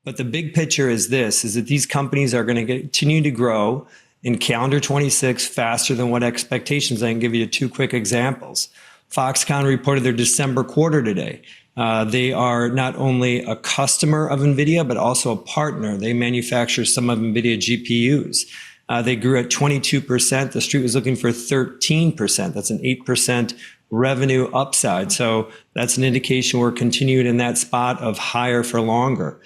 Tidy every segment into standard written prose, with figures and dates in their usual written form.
But the big picture is this, is that these companies are going to continue to grow in calendar 26 faster than what expectations. I can give you two quick examples. Foxconn reported their December quarter today. They are not only a customer of NVIDIA, but also a partner. They manufacture some of NVIDIA GPUs. They grew at 22%. The street was looking for 13%. That's an 8% revenue upside. So that's an indication we're continuing in that spot of higher for longer.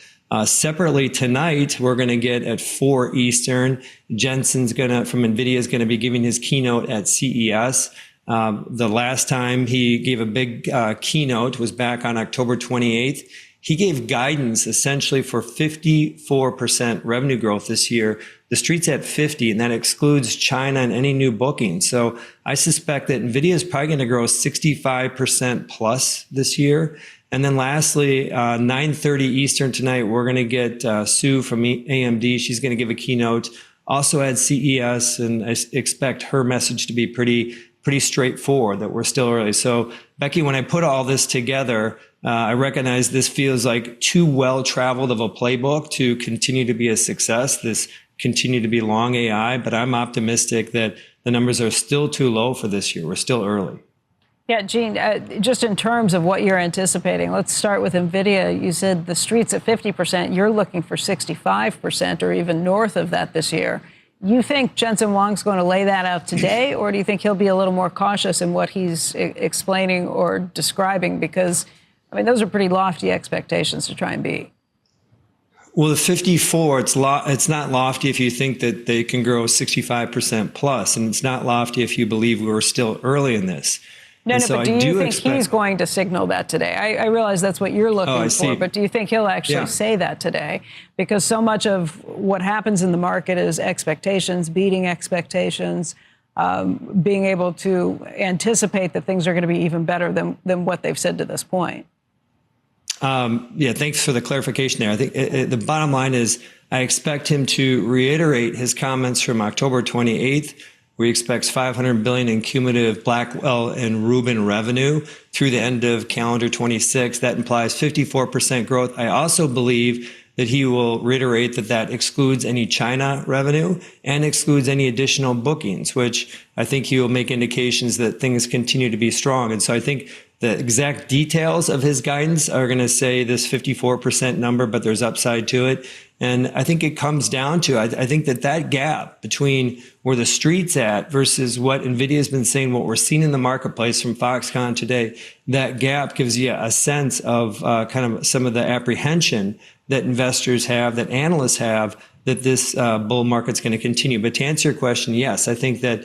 Separately tonight, we're going to get at 4 Eastern. Jensen's from NVIDIA is going to be giving his keynote at CES. The last time he gave a big keynote was back on October 28th. He gave guidance essentially for 54% revenue growth this year. The street's at 50, and that excludes China and any new bookings. So I suspect that NVIDIA is probably going to grow 65% plus this year. And then lastly, 9:30 Eastern tonight, we're going to get Sue from AMD. She's going to give a keynote also at CES, and I expect her message to be pretty straightforward, that we're still early. So Becky, when I put all this together, I recognize this feels like too well-traveled of a playbook to continue to be a success, this continue to be long AI, but I'm optimistic that the numbers are still too low for this year. We're still early. Yeah, Gene, just in terms of what you're anticipating, let's start with NVIDIA. You said the street's at 50%. You're looking for 65% or even north of that this year. You think Jensen Huang's going to lay that out today, or do you think he'll be a little more cautious in what he's explaining or describing? Because, I mean, those are pretty lofty expectations to try and beat. Well, the 54, it's not lofty if you think that they can grow 65% plus, and it's not lofty if you believe we're still early in this. No, but do you think he's going to signal that today? I realize that's what you're looking for, but do you think he'll actually say that today? Because so much of what happens in the market is expectations, beating expectations, being able to anticipate that things are going to be even better than what they've said to this point. Yeah, thanks for the clarification there. I think the bottom line is I expect him to reiterate his comments from October 28th, where he expects $500 billion in cumulative Blackwell and Rubin revenue through the end of calendar 26. That implies 54% growth. I also believe that he will reiterate that that excludes any China revenue and excludes any additional bookings, which I think he will make indications that things continue to be strong. And so I think the exact details of his guidance are going to say this 54% number, but there's upside to it. And I think it comes down to, I think that gap between where the street's at versus what NVIDIA has been saying, what we're seeing in the marketplace from Foxconn today, that gap gives you a sense of kind of some of the apprehension that investors have, that analysts have, that this bull market's going to continue. But to answer your question, yes, I think that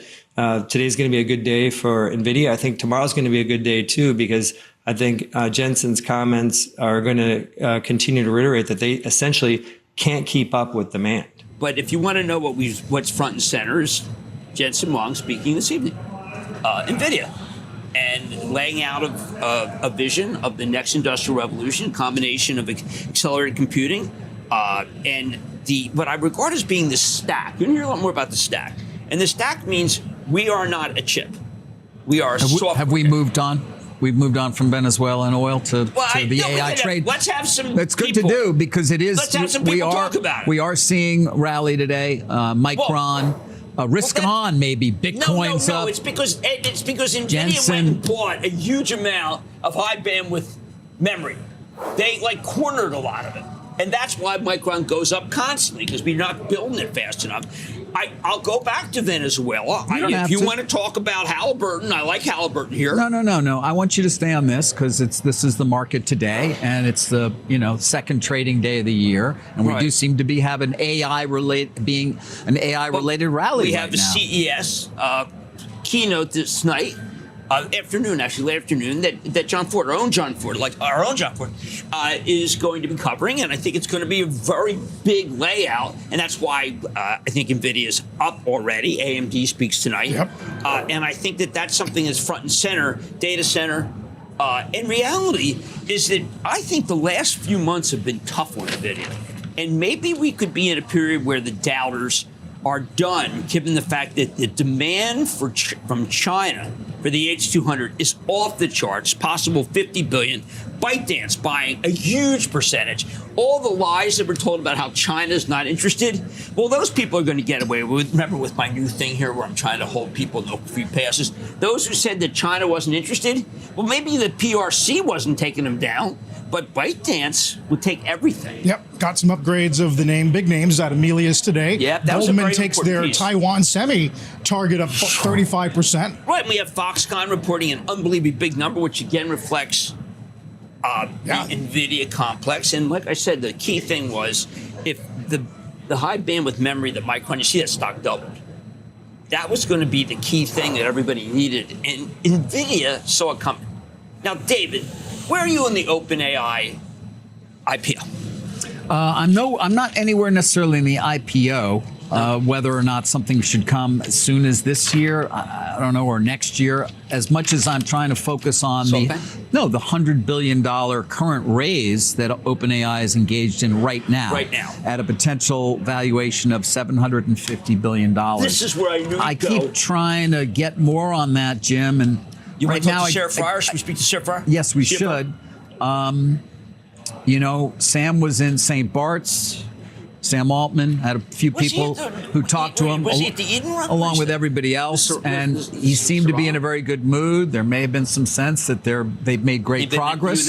today's going to be a good day for NVIDIA. I think tomorrow's going to be a good day too, because I think Jensen's comments are going to continue to reiterate that they essentially can't keep up with demand. But if you want to know what's front and center is Jensen Huang speaking this evening, NVIDIA, and laying out a vision of the next industrial revolution, combination of accelerated computing and what I regard as being the stack. You're going to hear a lot more about the stack. And the stack means we are not a chip. We are software. Have we moved on? We've moved on from Venezuelan oil to the AI trade. Let's have some. That's good to do, because it is. Let's have some people talk about it. We are seeing rally today. Micron, risk on maybe. Bitcoin's up. It's because NVIDIA went and bought a huge amount of high bandwidth memory. They cornered a lot of it. And that's why Micron goes up constantly, because we're not building it fast enough. I'll go back to Venezuela. If you want to talk about Halliburton, I like Halliburton here. No. I want you to stay on this, because this is the market today, and it's the second trading day of the year, and we do seem to be having AI-related rally. We have the CES keynote this night. Late afternoon, that John Ford, our own John Ford, is going to be covering. And I think it's going to be a very big layout. And that's why I think NVIDIA is up already. AMD speaks tonight. Yep. And I think that's something that's front and center, data center. And reality is that I think the last few months have been tough on NVIDIA. And maybe we could be in a period where the doubters are done, given the fact that the demand from China for the H200 is off the charts, possible 50 billion. ByteDance buying a huge percentage. All the lies that were told about how China's not interested, well, those people are going to get away with. Remember with my new thing here where I'm trying to hold people no free passes. Those who said that China wasn't interested, well, maybe the PRC wasn't taking them down, but ByteDance would take everything. Yep, got some upgrades of the big names out of Melius today. Yep, that was a very takes important their piece. Taiwan semi target up 35%. Right, and we have Foxconn reporting an unbelievably big number, which again reflects the NVIDIA complex. And like I said, the key thing was if the high bandwidth memory that Micron, you see that stock doubled. That was going to be the key thing that everybody needed. And NVIDIA saw it coming. Now, David, where are you in the OpenAI IPO? I'm not anywhere necessarily in the IPO. Whether or not something should come as soon as this year, I don't know, or next year. As much as I'm trying to focus on the $100 billion current raise that OpenAI is engaged in right now, at a potential valuation of $750 billion. This is where I knew I keep trying to get more on that, Jim. And you right want to now, talk to Sarah Fryer? Should we speak to Sarah Fryer? Yes, we should. You know, Sam was in St. Bart's. Sam Altman had a few people who talked to him, was he at the Eden Run? along with everybody else, and he seemed to be in a very good mood. There may have been some sense that they've made great progress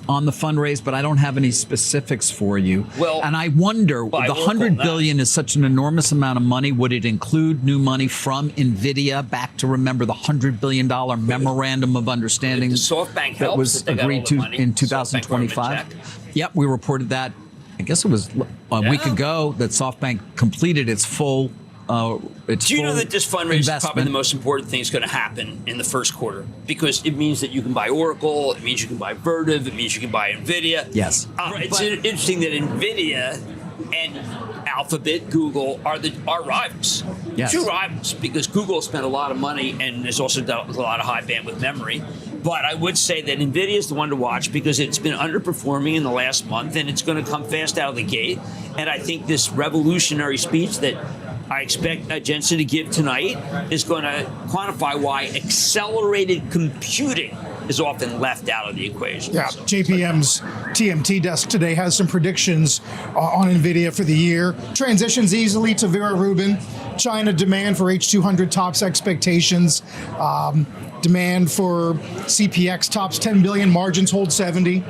on the fundraise, but I don't have any specifics for you. Well, and I wonder, the $100 billion is such an enormous amount of money. Would it include new money from NVIDIA? Back to remember the $100 billion memorandum of understanding SoftBank that was agreed to in 2025. Yep, we reported that. I guess it was a week ago that SoftBank completed its full. Do you know that this fundraise is probably the most important thing that's going to happen in the first quarter? Because it means that you can buy Oracle, it means you can buy Vertiv, it means you can buy NVIDIA. Yes. It's interesting that NVIDIA and Alphabet, Google are rivals. Yes. Two rivals, because Google spent a lot of money and has also dealt with a lot of high bandwidth memory. But I would say that NVIDIA is the one to watch because it's been underperforming in the last month and it's going to come fast out of the gate. And I think this revolutionary speech that I expect Jensen to give tonight is going to quantify why accelerated computing is often left out of the equation. Yeah, JPM's TMT desk today has some predictions on NVIDIA for the year. Transitions easily to Vera Rubin. China demand for H200 tops expectations. Demand for CPX tops 10 billion, margins hold 70.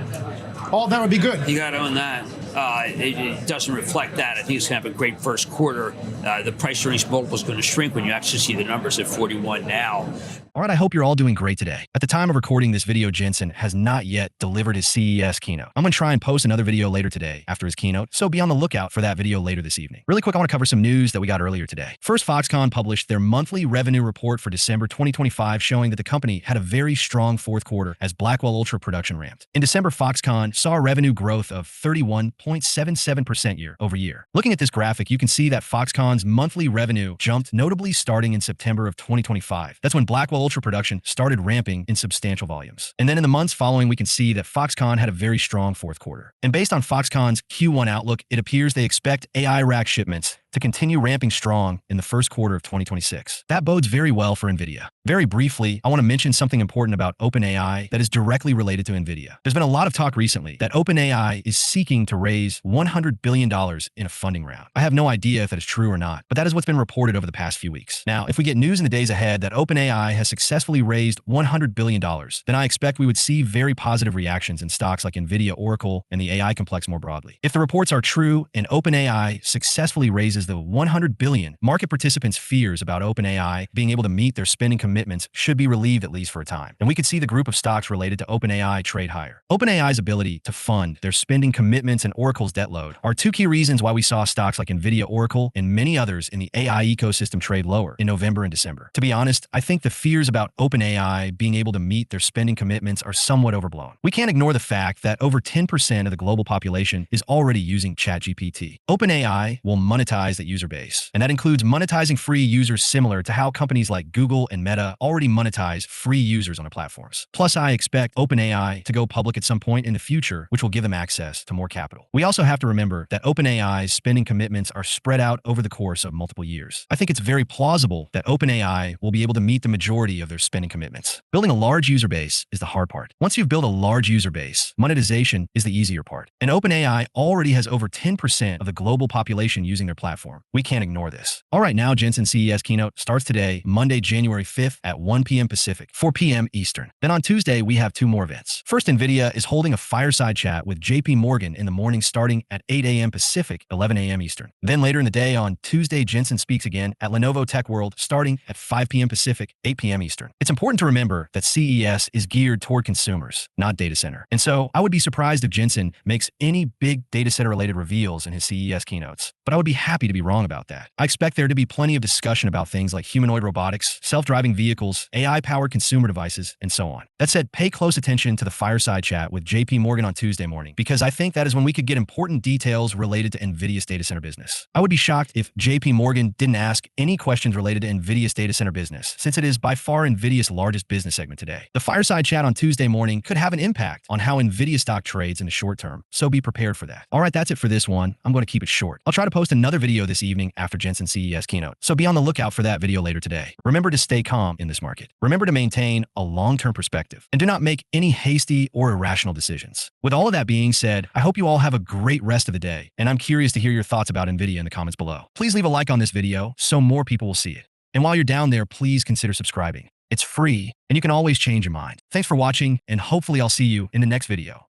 All that would be good. You got to own that. It doesn't reflect that. I think it's going to have a great first quarter. The price earnings multiple is going to shrink when you actually see the numbers at 41 now. All right, I hope you're all doing great today. At the time of recording this video, Jensen has not yet delivered his CES keynote. I'm going to try and post another video later today after his keynote, so be on the lookout for that video later this evening. Really quick, I want to cover some news that we got earlier today. First, Foxconn published their monthly revenue report for December 2025, showing that the company had a very strong fourth quarter as Blackwell Ultra production ramped. In December, Foxconn saw a revenue growth of 31.77% year over year. Looking at this graphic, you can see that Foxconn's monthly revenue jumped notably starting in September of 2025. That's when Blackwell Ultra production started ramping in substantial volumes. And then in the months following, we can see that Foxconn had a very strong fourth quarter. And based on Foxconn's Q1 outlook, it appears they expect AI rack shipments to continue ramping strong in the first quarter of 2026. That bodes very well for NVIDIA. Very briefly, I want to mention something important about OpenAI that is directly related to NVIDIA. There's been a lot of talk recently that OpenAI is seeking to raise $100 billion in a funding round. I have no idea if that is true or not, but that is what's been reported over the past few weeks. Now, if we get news in the days ahead that OpenAI has successfully raised $100 billion, then I expect we would see very positive reactions in stocks like NVIDIA, Oracle, and the AI complex more broadly. If the reports are true and OpenAI successfully raises the $100 billion, market participants' fears about OpenAI being able to meet their spending commitments should be relieved at least for a time. And we could see the group of stocks related to OpenAI trade higher. OpenAI's ability to fund their spending commitments and Oracle's debt load are two key reasons why we saw stocks like NVIDIA, Oracle, and many others in the AI ecosystem trade lower in November and December. To be honest, I think the fears about OpenAI being able to meet their spending commitments are somewhat overblown. We can't ignore the fact that over 10% of the global population is already using ChatGPT. OpenAI will monetize monetize that user base. And that includes monetizing free users similar to how companies like Google and Meta already monetize free users on their platforms. Plus, I expect OpenAI to go public at some point in the future, which will give them access to more capital. We also have to remember that OpenAI's spending commitments are spread out over the course of multiple years. I think it's very plausible that OpenAI will be able to meet the majority of their spending commitments. Building a large user base is the hard part. Once you've built a large user base, monetization is the easier part. And OpenAI already has over 10% of the global population using their platform. We can't ignore this. All right, now Jensen CES Keynote starts today, Monday, January 5th at 1 p.m. Pacific, 4 p.m. Eastern. Then on Tuesday, we have two more events. First, NVIDIA is holding a fireside chat with JP Morgan in the morning starting at 8 a.m. Pacific, 11 a.m. Eastern. Then later in the day on Tuesday, Jensen speaks again at Lenovo Tech World starting at 5 p.m. Pacific, 8 p.m. Eastern. It's important to remember that CES is geared toward consumers, not data center. And so I would be surprised if Jensen makes any big data center related reveals in his CES keynotes, but I would be happy to be wrong about that. I expect there to be plenty of discussion about things like humanoid robotics, self-driving vehicles, AI-powered consumer devices, and so on. That said, pay close attention to the fireside chat with JP Morgan on Tuesday morning, because I think that is when we could get important details related to NVIDIA's data center business. I would be shocked if JP Morgan didn't ask any questions related to NVIDIA's data center business, since it is by far NVIDIA's largest business segment today. The fireside chat on Tuesday morning could have an impact on how NVIDIA stock trades in the short term, so be prepared for that. All right, that's it for this one. I'm going to keep it short. I'll try to post another video this evening after Jensen CES Keynote, so be on the lookout for that video later today. Remember to stay calm in this market. Remember to maintain a long-term perspective, and do not make any hasty or irrational decisions. With all of that being said, I hope you all have a great rest of the day, and I'm curious to hear your thoughts about NVIDIA in the comments below. Please leave a like on this video so more people will see it. And while you're down there, please consider subscribing. It's free, and you can always change your mind. Thanks for watching, and hopefully I'll see you in the next video.